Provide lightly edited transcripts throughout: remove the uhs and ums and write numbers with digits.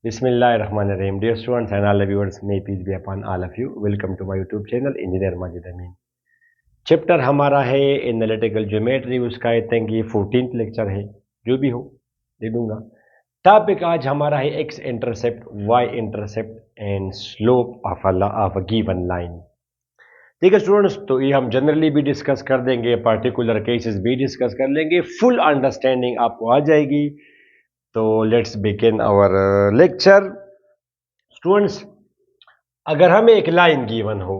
Bismillahirrahmanirrahim. Dear students and all viewers, may peace be upon all of you. Welcome to my YouTube channel, Engineer Majid Amin. Chapter हमारा है analytical geometry, उसका I think ये 14th lecture है, जो भी हो दे दूंगा। Topic आज हमारा है X intercept, Y intercept and slope of a given line. ठीक है स्टूडेंट्स, तो ये हम जनरली भी डिस्कस कर देंगे, पर्टिकुलर केसेस भी डिस्कस कर लेंगे, फुल अंडरस्टैंडिंग आपको आ जाएगी। तो let's begin our lecture. Students, अगर हमें एक लाइन गिवन हो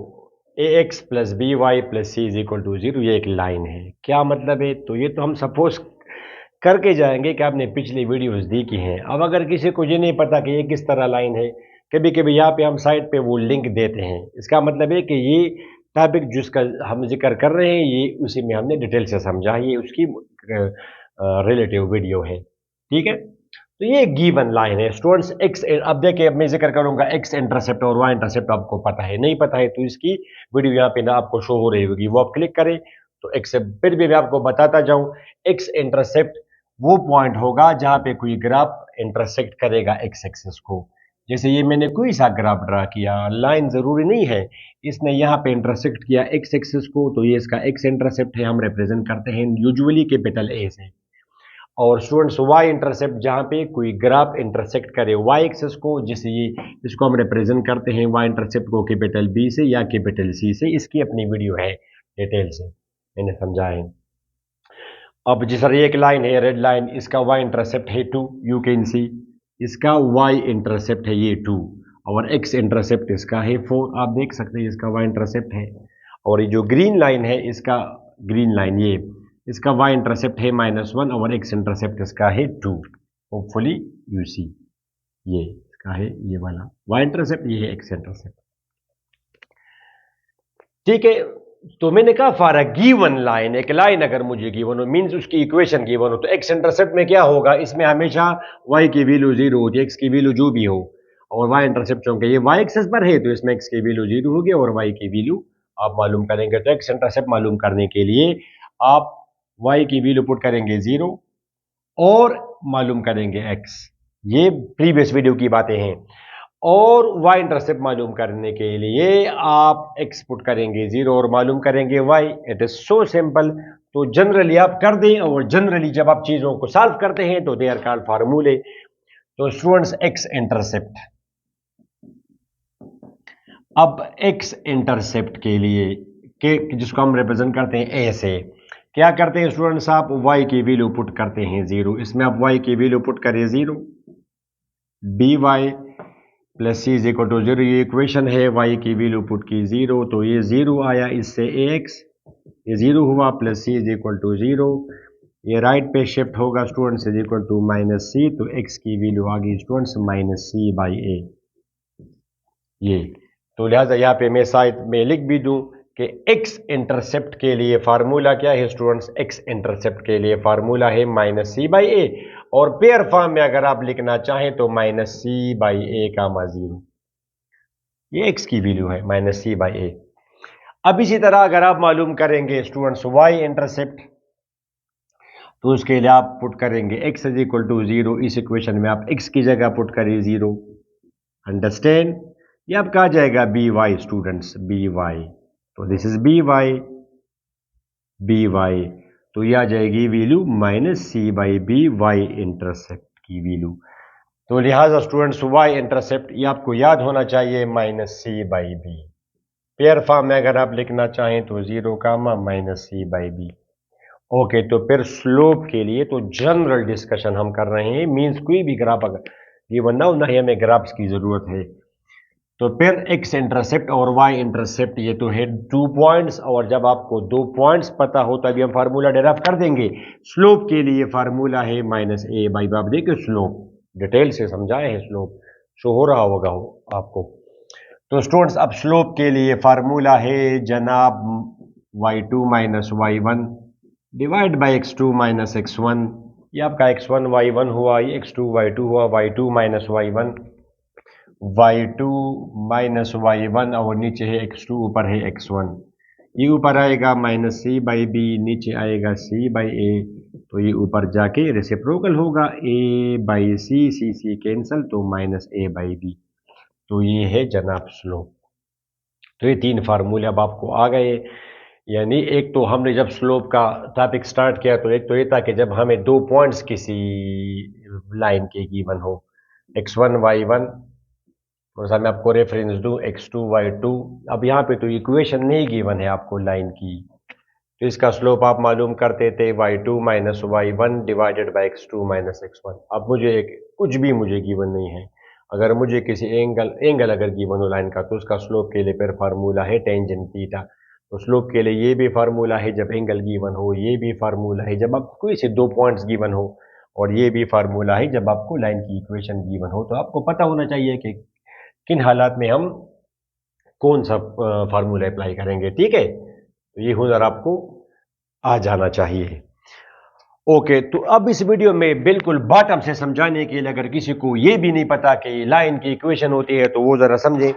A x plus B Y plus C is equal to zero, ये एक लाइन है, क्या मतलब है? तो ये तो हम सपोज करके जाएंगे कि आपने पिछली वीडियोस दी की हैं। अब अगर किसी को ये नहीं पता कि ये किस तरह लाइन है, कभी कभी यहाँ पे हम साइड पे वो लिंक देते हैं, इसका मतलब है कि ये टॉपिक जिसका हम जिक्र कर रहे हैं ये उसी में हमने डिटेल से समझा, ये उसकी रिलेटिव वीडियो है। ठीक है, तो ये गिवन लाइन है स्टूडेंट्स। एक्स, अब देखिए, अब मैं जिक्र करूंगा एक्स इंटरसेप्ट और वाई इंटरसेप्ट, आपको पता है, नहीं पता है तो इसकी वीडियो यहाँ पे ना आपको शो हो रही होगी, वो आप क्लिक करें तो एक्स, फिर भी मैं आपको बताता जाऊं। एक्स इंटरसेप्ट वो पॉइंट होगा जहां पे कोई ग्राफ इंटरसेक्ट करेगा एक्स एक्सिस को। जैसे ये मैंने कोई सा ग्राफ ड्रा किया, लाइन जरूरी नहीं है, इसने यहाँ पे इंटरसेक्ट किया एक्स एक्सिस को, तो ये इसका एक्स इंटरसेप्ट है, हम रिप्रेजेंट करते हैं यूजुअली कैपिटल ए से। और स्टूडेंट्स, वाई इंटरसेप्ट जहां पे कोई ग्राफ इंटरसेक्ट करे वाई एक्सिस को, जिसे ये इसको हम रिप्रेजेंट करते हैं वाई इंटरसेप्ट को कैपिटल बी से या कैपिटल सी से। इसकी अपनी वीडियो है, डिटेल से मैंने समझाया है। अब जिस तरह एक लाइन है रेड लाइन, इसका वाई इंटरसेप्ट है 2, यू कैन सी, इसका वाई इंटरसेप्ट है ये 2, और एक्स इंटरसेप्ट इसका है 4, आप देख सकते हैं इसका वाई इंटरसेप्ट है। और ये जो ग्रीन लाइन है, इसका ग्रीन लाइन ये, इसका y इंटरसेप्ट है -1 और x इंटरसेप्ट इसका है 2। होपफुली यू सी, ये इसका है ये वाला y इंटरसेप्ट, ये है x इंटरसेप्ट। ठीक है, तो मैंने कहा फॉर अ गिवन लाइन, एक लाइन अगर मुझे गिवन हो, मींस उसकी इक्वेशन गिवन हो, तो x इंटरसेप्ट में क्या होगा, इसमें हमेशा y की वैल्यू 0 होती है, x की वैल्यू जो भी हो, और y इंटरसेप्ट चूंकि ये y एक्सिस पर है तो इसमें x की वैल्यू 0 होगी और y की वैल्यू आप मालूम करेंगे। तो x इंटरसेप्ट मालूम करने के लिए आप y की वैल्यू पुट करेंगे 0 और मालूम करेंगे x, ये प्रीवियस वीडियो की बातें हैं। और y इंटरसेप्ट मालूम करने के लिए आप x पुट करेंगे 0 और मालूम करेंगे y। It is so simple. तो जनरली आप कर दें, और जनरली जब आप चीजों को सॉल्व करते हैं तो दे आर कॉल्ड फार्मूले। तो स्टूडेंट्स, x इंटरसेप्ट, अब x इंटरसेप्ट के लिए के जिसको हम रिप्रेजेंट करते हैं a से, क्या करते हैं स्टूडेंट्स, आप y की वैल्यू पुट करते हैं 0, इसमें आप y की वैल्यू पुट करें 0, B Y plus C is equal to 0, ये इक्वेशन है, y की वैल्यू पुट की 0 तो ये 0 आया, इससे ax ये 0 हुआ, plus C is equal to 0, ये राइट पे शिफ्ट होगा students, is equal to minus C, तो x की वैल्यू आ गई students minus C by A. ये तो लिहाजा यहाँ पे मैं शायद मैं लिख भी दूं कि x इंटरसेप्ट के लिए फार्मूला क्या है स्टूडेंट्स, x इंटरसेप्ट के लिए फार्मूला है माइनस सी बाई ए, और पेयर फॉर्म में अगर आप लिखना चाहें तो माइनस सी बाई ए का 0, ये x की वैल्यू है माइनस सी बाई ए। अब इसी तरह अगर आप मालूम करेंगे स्टूडेंट्स y इंटरसेप्ट, तो उसके लिए आप पुट करेंगे x इज इक्वल टू 0, इस इक्वेशन में आप x की जगह पुट करिए 0, अंडरस्टैंड। ये अब कहा जाएगा B Y students, B Y, तो this is B Y, B Y, तो ये आ जाएगी value minus C by B, Y intercept की वैल्यू। तो लिहाजा स्टूडेंट्स, वाई इंटरसेप्ट ये आपको याद होना चाहिए minus C by B. Pair form में अगर आप लिखना चाहें तो 0 comma minus C by B. Okay, तो फिर स्लोप के लिए तो जनरल डिस्कशन हम कर रहे हैं, मींस कोई भी ग्राफ अगर ये बनना हो, ना ही हमें ग्राफ्स की जरूरत है। तो फिर x इंटरसेप्ट और y इंटरसेप्ट ये तो है 2 पॉइंट्स, और जब आपको 2 पॉइंट्स पता हो तभी हम फार्मूला डेराइव कर देंगे। स्लोप के लिए फार्मूला है माइनस ए बाई बी। आप देखिए स्लोप डिटेल से समझाए हैं, स्लोप शो हो रहा होगा आपको। तो स्टूडेंट्स, अब स्लोप के लिए फार्मूला है जनाब y2 minus y1 divide by x2 minus x1। ये आपका x1 y1 हुआ, ये x2 y2 हुआ, y2 minus y1 y2 minus y1, और नीचे है x2, ऊपर है x1। ये ऊपर आएगा माइनस सी बाई बी, नीचे आएगा सी बाई ए, तो ये ऊपर जाके रेसिप्रोकल होगा, A by C, C C cancel, तो माइनस ए बाई बी। तो ये है जनाब स्लोप। तो ये 3 फार्मूले अब आपको आ गए। यानी एक तो हमने जब स्लोप का टॉपिक स्टार्ट किया तो एक तो ये था कि जब हमें 2 पॉइंट्स किसी लाइन के गिवन हो, x1 y1, थोड़ा सा मैं आपको रेफरेंस दूं x2 y2। अब यहाँ पे तो इक्वेशन नहीं गिवन है आपको लाइन की, तो इसका स्लोप आप मालूम करते थे y2 minus y1 divided by x2 minus x1। अब मुझे एक कुछ भी मुझे गिवन नहीं है। अगर मुझे किसी एंगल अगर गिवन हो लाइन का, तो उसका स्लोप के लिए फिर फार्मूला है टेंजेंट थीटा। तो स्लोप के लिए ये भी फार्मूला है जब एंगल गिवन हो, ये भी फार्मूला है जब आपको कोई से 2 पॉइंट्स गिवन हो, और ये भी फार्मूला है जब आपको लाइन की इक्वेशन गिवन हो। तो आपको पता होना चाहिए कि किन हालात में हम कौन सा फार्मूला अप्लाई करेंगे, ठीक है। तो ये हुनर आपको आ जाना चाहिए। ओके, तो अब इस वीडियो में बिल्कुल बॉटम से समझाने के लिए, अगर किसी को ये भी नहीं पता कि लाइन की इक्वेशन होती है, तो वो जरा समझे।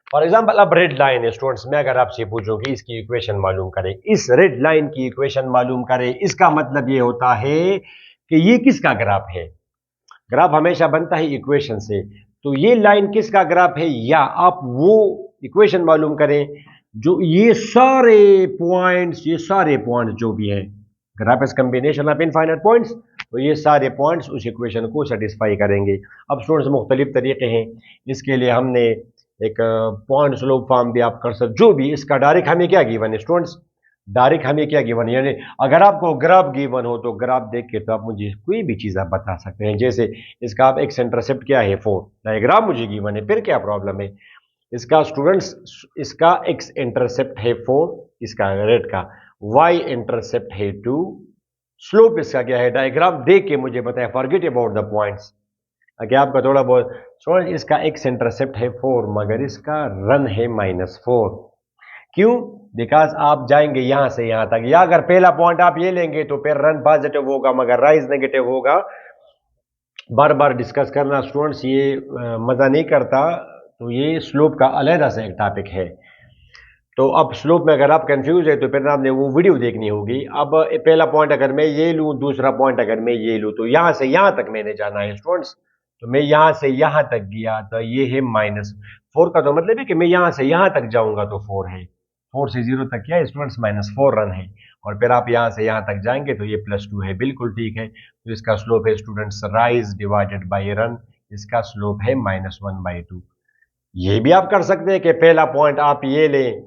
फॉर एग्जाम्पल, अब रेड लाइन है स्टूडेंट्स, मैं अगर आपसे पूछूं कि इसकी इक्वेशन मालूम करें, इस रेड लाइन की इक्वेशन मालूम करें, इसका मतलब ये होता है कि ये किसका ग्राफ है। ग्राफ हमेशा बनता है इक्वेशन से। तो ये लाइन किसका ग्राफ है, या आप वो इक्वेशन मालूम करें जो ये सारे पॉइंट्स जो भी हैं, graph is combination of infinite points, तो ये सारे पॉइंट्स उस इक्वेशन को सेटिस्फाई करेंगे। अब स्टूडेंट्स मुख्तलिफ तरीके हैं इसके लिए। हमने एक पॉइंट स्लोप फॉर्म भी आप कर सकते, जो भी इसका डायरेक्ट हमें क्या गिवन है स्टूडेंट्स, डायरेक्ट हमें क्या गिवन है, यानी अगर आपको ग्राफ गिवन हो तो ग्राफ देख के तो आप मुझे कोई भी चीज़ आप बता सकते हैं। जैसे इसका आप एक्स इंटरसेप्ट क्या है 4, डायग्राम मुझे गिवन है, फिर क्या प्रॉब्लम है। इसका स्टूडेंट्स, इसका एक्स इंटरसेप्ट है 4, इसका रेड का, वाई इंटरसेप्ट है 2, स्लोप इसका क्या है, डायग्राम देख के मुझे बताएं, फॉरगेट अबाउट द पॉइंट्स। अगर आपका थोड़ा बहुत स्टूडेंट, इसका एक्स इंटरसेप्ट है 4 मगर इसका रन है -4। क्यों? बिकॉज आप जाएंगे यहां से यहां तक, या अगर पहला पॉइंट आप ये लेंगे तो फिर रन पॉजिटिव होगा मगर राइज नेगेटिव होगा। बार बार डिस्कस करना स्टूडेंट्स ये मजा नहीं करता। तो ये स्लोप का अलहदा से एक टॉपिक है। तो अब स्लोप में अगर आप कंफ्यूज है तो फिर आपने वो वीडियो देखनी होगी। अब पहला पॉइंट अगर मैं ये लूं, दूसरा पॉइंट अगर मैं ये लूं, तो यहां से यहां तक मैंने जाना है स्टूडेंट्स। तो मैं यहां से यहां तक गया तो ये है -4 का, तो मतलब है कि मैं यहां से यहां तक जाऊंगा तो 4 है, 4 से 0 तक क्या है स्टूडेंट्स, -4 रन है। और फिर आप यहां से यहां तक जाएंगे तो ये +2 है, बिल्कुल ठीक है। तो इसका स्लोप है students rise divided by run, इसका स्लोप है -1/2। ये भी आप कर सकते हैं कि पहला पॉइंट आप ये लें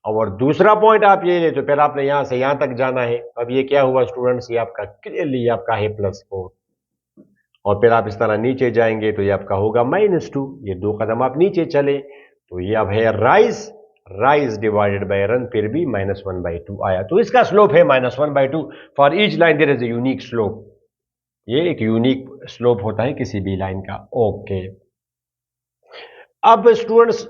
और दूसरा पॉइंट आप ये लें, तो फिर आपने यहां से यहां तक जाना है। अब ये क्या हुआ स्टूडेंट्स, ये आपका क्लियरली आपका है +4, और फिर आप इस तरह नीचे जाएंगे तो ये आपका होगा -2। ये 2 कदम आप नीचे चले तो ये अब है rise, rise divided by run, फिर भी -1/2 आया। तो इसका स्लोप है -1/2। For each line there is a unique slope. ये एक यूनिक स्लोप होता है किसी भी लाइन का। ओके, अब स्टूडेंट्स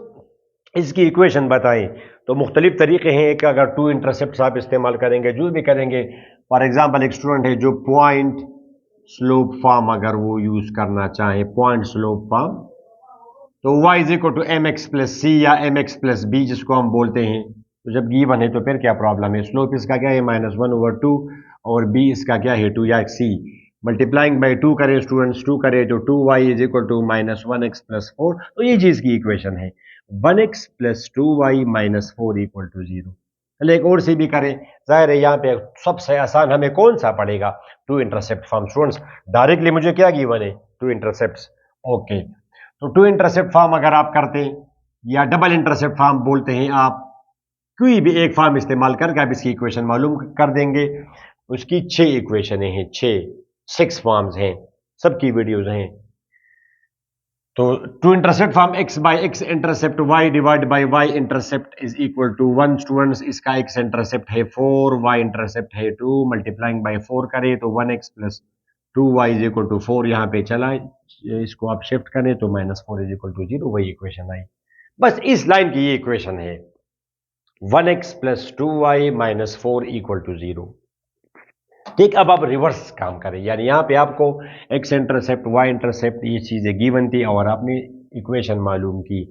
इसकी इक्वेशन बताएं तो मुख्तलिफ तरीके हैं। एक, अगर 2 इंटरसेप्ट आप इस्तेमाल करेंगे, जो भी करेंगे। फॉर एग्जाम्पल, एक स्टूडेंट है जो पॉइंट स्लोप फॉर्म अगर वो यूज करना चाहे, पॉइंट स्लोप फॉर्म, तो y is equal to M X plus C या एम एक्स प्लस बी जिसको हम बोलते हैं। तो जब गिवन है तो फिर क्या प्रॉब्लम है, स्लोप इसका क्या है -1/2, और b इसका क्या है 2 या c। मल्टीप्लाइंग बाई 2 करें स्टूडेंट्स, 2 करें तो 2y is equal to -1x plus 4। तो ये चीज की इक्वेशन है 1x plus 2y minus 4 equal to 0। चलिए एक और सी भी करें, जाहिर है यहाँ पे सबसे आसान हमें कौन सा पड़ेगा, 2 इंटरसेप्ट फॉर्म। स्टूडेंट्स डायरेक्टली मुझे क्या गिवन है, 2 इंटरसेप्ट। ओके, तो 2 इंटरसेप्ट फॉर्म अगर आप करते हैं, या डबल इंटरसेप्ट फॉर्म बोलते हैं आप, कोई भी एक फॉर्म इस्तेमाल करके आप इसकी इक्वेशन मालूम कर देंगे। उसकी 6 इक्वेशनें हैं, 6 फॉर्म्स हैं, सबकी वीडियोज हैं। तो 2 intercept form x by x intercept y divide by y intercept is equal to 1 students. इसका x इंटरसेप्ट है 4, y इंटरसेप्ट है 2, मल्टीप्लाइंग बाई 4 करें तो 1x plus 2y is equal to 4, यहाँ पे चला, इसको आप शिफ्ट करें तो -4 इज इक्वल टू 0, वही इक्वेशन आई। बस इस लाइन की ये इक्वेशन है, 1x plus 2y minus 4 equal to 0। ठीक, अब आप रिवर्स काम करें, यानी यहां पे आपको x इंटरसेप्ट y इंटरसेप्ट ये चीजें गिवन थी और आपने इक्वेशन मालूम की।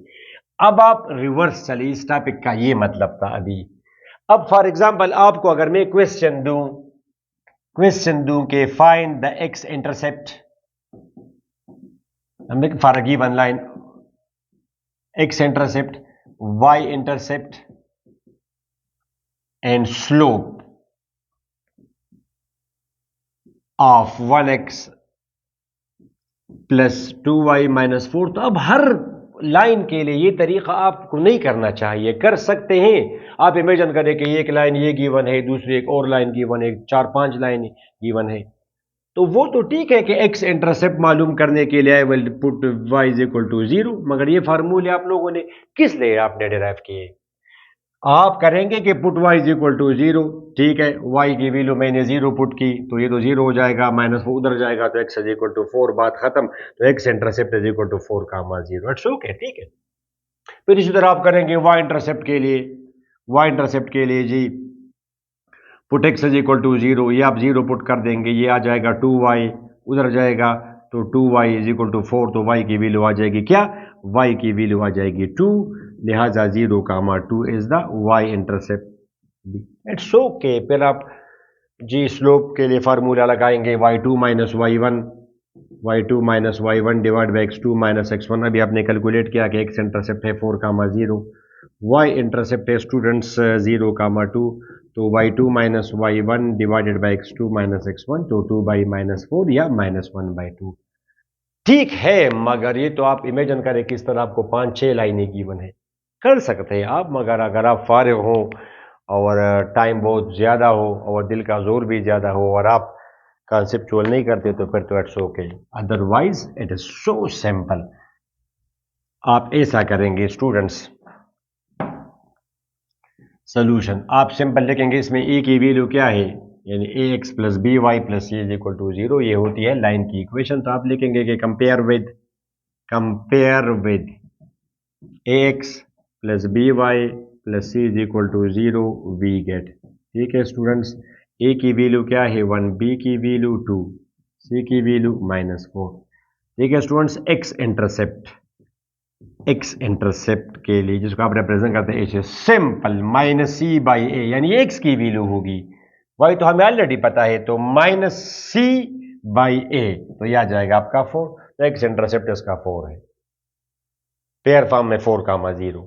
अब आप रिवर्स चले, इस टॉपिक का ये मतलब था अभी। अब फॉर एग्जांपल आपको अगर मैं क्वेश्चन दूं क्वेश्चन दूं कि find the x intercept, for a given line, x intercept, Y intercept and slope of 1x plus 2y minus 4। तो अब हर लाइन के लिए ये तरीका आपको नहीं करना चाहिए, कर सकते हैं आप। इमेजिन करें कि एक लाइन ये गिवन है, दूसरी एक और लाइन गिवन है, 4-5 लाइन गिवन है, तो वो तो ठीक है कि एक्स इंटरसेप्ट मालूम करने के लिए I will put y is equal to 0, मगर ये फार्मूले आप लोगों ने किस लिए आपने डिराइव किए? आप करेंगे कि put y is equal to 0, ठीक है, वाई की वैल्यू मैंने 0 पुट की तो ये तो 0 हो जाएगा, माइनस वो उधर जाएगा तो एक्स इज इक्वल टू 4, बात खत्म। तो x intercept is equal to 4 comma 0, it's okay, ठीक है। फिर इसी तरह आप करेंगे वाई इंटरसेप्ट के लिए, वाई इंटरसेप्ट के लिए जी put X is equal to 0, ये आप 0 पुट कर देंगे, ये आ जाएगा 2y, उधर जाएगा तो 2y इज इक्वल टू 4, तो y की वैल्यू आ जाएगी क्या? y की वैल्यू आ जाएगी 2, लिहाजा 0 कामा 2 is the y intercept. It's okay. फिर आप जी स्लोप के लिए फार्मूला लगाएंगे y2 minus y1, y2 minus y1 divide by x2 minus x1। अभी आपने कैलकुलेट किया कि x इंटरसेप्ट है 4 कामा 0, y इंटरसेप्ट है स्टूडेंट्स 0 कामा 2, तो y2 minus y1 divided by x2 minus x1, तो 2 बाई माइनस 4 या माइनस 1 बाई 2, ठीक है। मगर ये तो आप इमेजिन करें किस तरह आपको 5-6 लाइनें गिवन है, कर सकते हैं आप, मगर अगर आप फारिग हो और टाइम बहुत ज़्यादा हो और दिल का जोर भी ज़्यादा हो और आप कंसेप्चुअल नहीं करते तो फिर तो it's okay, otherwise it is so simple. आप ऐसा करेंगे स्टूडेंट्स, सोल्यूशन आप सिंपल लिखेंगे, इसमें ए की वैल्यू क्या है, यानी A x plus B Y plus C is equal to 0, ये होती है लाइन की इक्वेशन। तो आप लिखेंगे कि compare with a x plus B Y plus C is equal to 0 we get, ठीक है स्टूडेंट्स, ए की वैल्यू क्या है 1, बी की वैल्यू 2, सी की वैल्यू -4, ठीक है स्टूडेंट्स। एक्स इंटरसेप्ट के लिए जिसको आप रिप्रेजेंट करते हैं H, simple minus C by A, यानी एक्स की वैल्यू होगी, वाई तो हमें ऑलरेडी पता है, तो माइनस सी बाई ए, तो यह आ जाएगा आपका 4, तो एक्स इंटरसेप्ट इसका 4 है, पेयर फॉर्म में 4 कामा 0।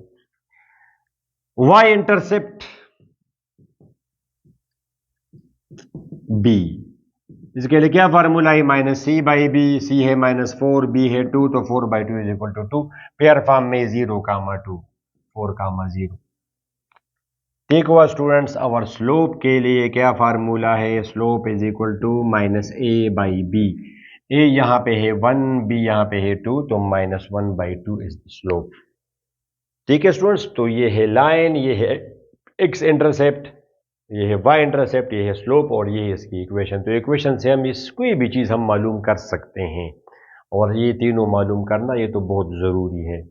वाई इंटरसेप्ट बी, इसके लिए क्या फार्मूला है, minus C by b, c है -4, बी है 2, तो 4 by 2 is equal to 2, pair form में 0 कामा 2, 4 कामा 0, ठीक हुआ स्टूडेंट्स। और स्लोप के लिए क्या फार्मूला है, slope is equal to minus A by B, A यहां पे है 1, बी यहां पे है 2, तो -1 बाई 2 इज स्लोप, ठीक है स्टूडेंट्स। तो ये है लाइन, ये है एक्स इंटरसेप्ट, ये है वाई इंटरसेप्ट, ये है स्लोप और ये है इसकी इक्वेशन। तो इक्वेशन से हम इस कोई भी चीज़ हम मालूम कर सकते हैं, और ये तीनों मालूम करना ये तो बहुत ज़रूरी है,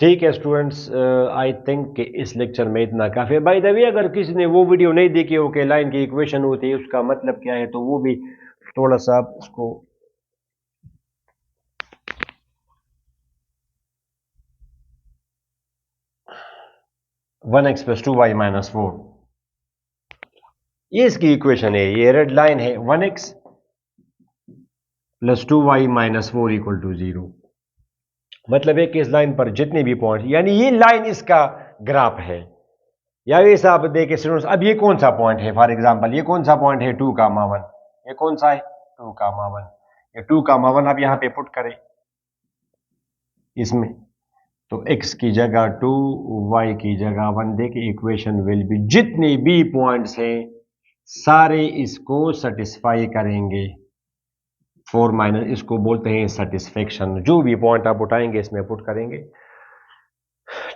ठीक है स्टूडेंट्स। आई थिंक इस लेक्चर में इतना काफ़ी है। बाय द वे, अगर किसी ने वो वीडियो नहीं देखी हो कि लाइन की इक्वेशन होती है उसका मतलब क्या है, तो वो भी थोड़ा सा आप उसको 1x प्लस 2y माइनस 4, ये इसकी इक्वेशन है, ये रेड लाइन है, 1x plus 2y minus 4 equal to 0, मतलब है कि इस लाइन पर जितने भी पॉइंट, यानी ये लाइन इसका ग्राफ है, या ऐसा आप देखिए स्टूडेंट्स, अब ये कौन सा पॉइंट है, फॉर एग्जांपल ये कौन सा पॉइंट है 2 कामा 1, ये कौन सा है 2 कामा 1, ये 2 कामा 1 आप यहां पे पुट करें इसमें, तो x की जगह 2, y की जगह 1, देखिए इक्वेशन विल बी, जितने भी पॉइंट्स हैं सारे इसको सेटिस्फाई करेंगे, 4 माइनस, इसको बोलते हैं सेटिस्फेक्शन, जो भी पॉइंट आप उठाएंगे इसमें पुट करेंगे,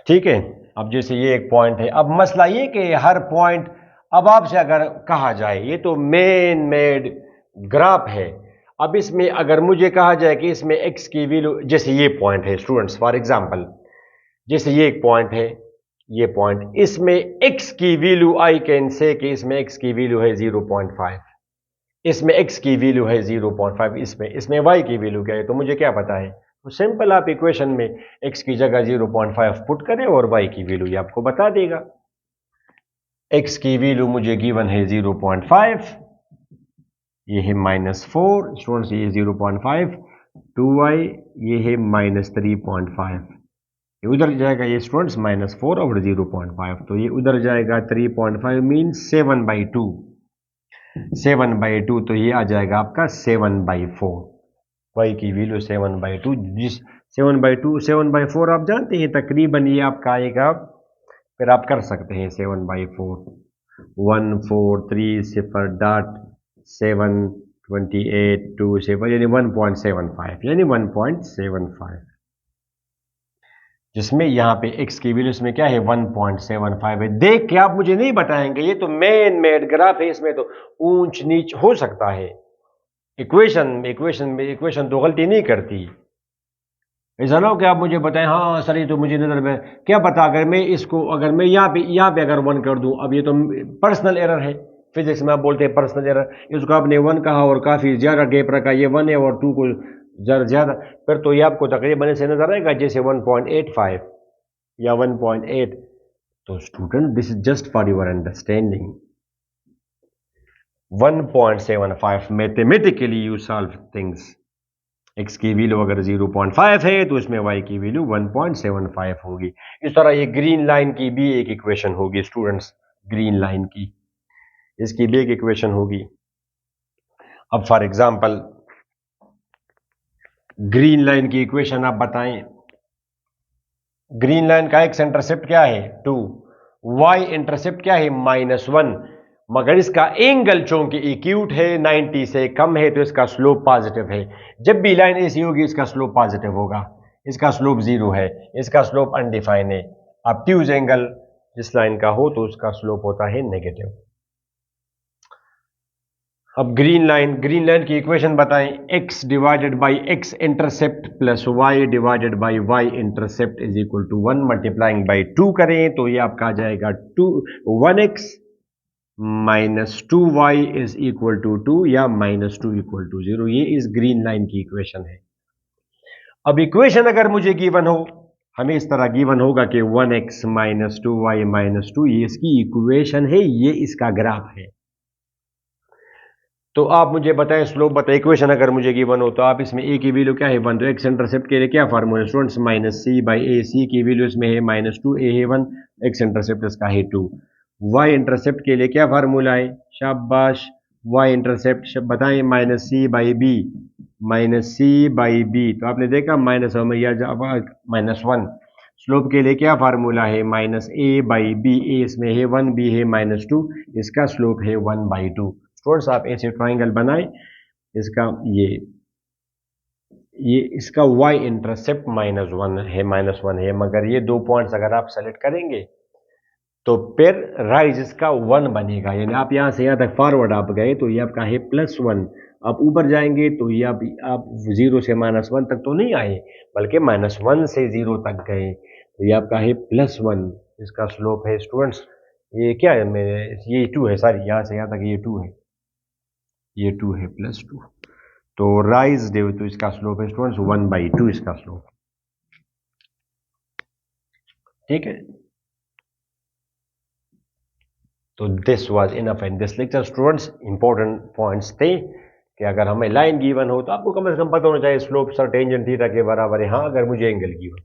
ठीक है। अब जैसे ये एक पॉइंट है, अब मसला ये कि हर पॉइंट, अब आपसे अगर कहा जाए ये तो मेन मेड ग्राफ है, अब इसमें अगर मुझे कहा जाए कि इसमें x की वैल्यू, जैसे ये पॉइंट है स्टूडेंट्स, फॉर एग्जांपल जैसे ये एक पॉइंट है, ये पॉइंट, इसमें x की वैल्यू आई कैन से कि इसमें x की वैल्यू है 0.5, इसमें x की वैल्यू है 0.5, इसमें y की वैल्यू क्या है, तो मुझे क्या पता है, तो सिंपल आप इक्वेशन में x की जगह 0.5 पुट करें और y की वैल्यू ये आपको बता देगा। x की वैल्यू मुझे गिवन है 0.5, ये है -4 स्टूडेंट्स, ये 0.5, 2y ये है -3.5, ये उधर जाएगा ये स्टूडेंट्स -4 और 0.5, तो ये उधर जाएगा 3.5 मीन्स 7/2, 7/2, तो ये आ जाएगा आपका 7/4, y की वैल्यू 7/2, जिस 7/4 आप जानते हैं तकरीबन ये आपका आएगा, फिर आप कर सकते हैं 7/4, 1 4 3 0.7 28 2 7 यानी 1.75, यानी 1.75, जिसमें यहाँ पे x की वैल्यू इसमें क्या है 1.75 है। देख के आप मुझे नहीं बताएंगे, ये तो मेन मेड ग्राफ है, इसमें तो ऊंच नीच हो सकता है, इक्वेशन तो गलती नहीं करती। ऐसा ना हो कि आप मुझे बताएं हाँ सर ये तो मुझे नजर में, क्या पता अगर मैं इसको, अगर मैं यहाँ पे अगर 1 कर दूं, अब ये तो पर्सनल एरर है, फिजिक्स में आप बोलते हैं पर्सनल एरर, इसको आपने 1 कहा और काफी ज्यादा गैप रखा, ये 1 है और 2 को ज्यादा, फिर तो ये आपको तकरीबन ऐसे नजर आएगा जैसे 1.85 या 1.8। तो student this is just for your understanding, 1.75 mathematically you solve things. x की वैल्यू अगर 0.5 है तो इसमें y की वैल्यू 1.75 होगी। इस तरह ये ग्रीन लाइन की भी एक इक्वेशन होगी स्टूडेंट्स, ग्रीन लाइन की इसकी भी एक इक्वेशन होगी। अब फॉर एग्जांपल ग्रीन लाइन की इक्वेशन आप बताएं, ग्रीन लाइन का x इंटरसेप्ट क्या है 2, y इंटरसेप्ट क्या है -1, मगर इसका एंगल चूंकि एक्यूट है 90 से कम है तो इसका स्लोप पॉजिटिव है। जब भी लाइन ऐसी होगी इसका स्लोप पॉजिटिव होगा, इसका स्लोप 0 है, इसका स्लोप अनडिफाइन है। ऑब्ट्यूज एंगल जिस लाइन का हो तो उसका स्लोप होता है नेगेटिव। अब ग्रीन लाइन की इक्वेशन बताएं, x divided by x intercept plus y divided by y intercept is equal to 1, multiplying by 2 करें तो ये आपका आ जाएगा 1x minus 2y is equal to 2 या -2 इक्वल टू 0। ये इस ग्रीन लाइन की इक्वेशन है। अब इक्वेशन अगर मुझे गिवन हो, हमें इस तरह गिवन होगा कि 1x माइनस 2y माइनस 2, ये इसकी इक्वेशन है, ये इसका ग्राफ है। तो आप मुझे बताएं स्लोप बताएं, इक्वेशन अगर मुझे गिवन हो तो आप इसमें a की वैल्यू क्या है 1, तो x इंटरसेप्ट के लिए क्या फार्मूला है स्टूडेंट्स -c/a, c की वैल्यू इसमें है -2, a है 1, x इंटरसेप्ट इसका है 2। y इंटरसेप्ट के लिए क्या फार्मूला है, शाबाश, y इंटरसेप्ट बताएं -c/b, -c/b, तो आपने देखा माइनस -1। स्लोप के लिए क्या फार्मूला है -a/b, a इसमें है 1, b है -2, इसका स्लोप है 1/2। स्टूडेंट्स आप ऐसे ट्राइंगल बनाएं, इसका ये इसका y इंटरसेप्ट -1 है, मगर ये 2 पॉइंट्स अगर आप सेलेक्ट करेंगे तो फिर राइज इसका 1 बनेगा, यानी आप यहां से यहां तक फॉरवर्ड आप गए तो ये आपका है +1, आप ऊपर जाएंगे तो ये आप 0 से -1 तक तो नहीं आए, बल्कि -1 से 0 तक गए, तो ये आपका है +1, इसका स्लोप है स्टूडेंट्स, ये क्या है मेरे, ये 2 है, सॉरी यहां से यहां तक ये 2 है, ये 2 है +2, तो राइज डे तो इसका स्लोप है स्टूडेंट्स 1/2 इसका स्लोप, ठीक है। तो this was enough in this lecture students, important points थे कि अगर हमें लाइन गिवन हो तो आपको कम से कम पता होना चाहिए स्लोप सर टेंजेंट थीटा के बराबर है, हाँ अगर मुझे एंगल गिवन,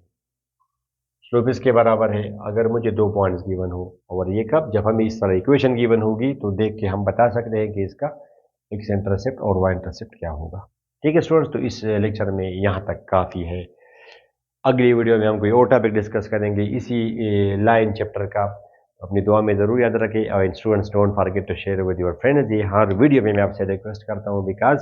स्लोप इसके बराबर है अगर मुझे 2 पॉइंट्स गिवन हो, और ये कब, जब हमें इस तरह इक्वेशन गिवन होगी तो देख के हम बता सकते हैं कि इसका x इंटरसेप्ट और y इंटरसेप्ट क्या होगा। ठीक है स्टूडेंट्स, तो इस लेक्चर में यहाँ तक काफ़ी है। अगली वीडियो में हम कोई और टॉपिक डिस्कस करेंगे इसी लाइन चैप्टर का। अपनी दुआ में ज़रूर याद रखें, और students don't forget to share with your friends. ये हर वीडियो में मैं आपसे रिक्वेस्ट करता हूँ, बिकॉज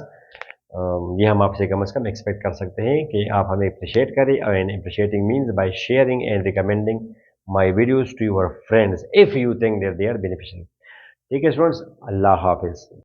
ये हम आपसे कम से कम एक्सपेक्ट कर सकते हैं कि आप हमें अप्रिशिएट करें, and appreciating means by sharing and recommending my videos to your friends if you think that they are beneficial. ठीक है स्टूडेंट्स, अल्लाह हाफिज़।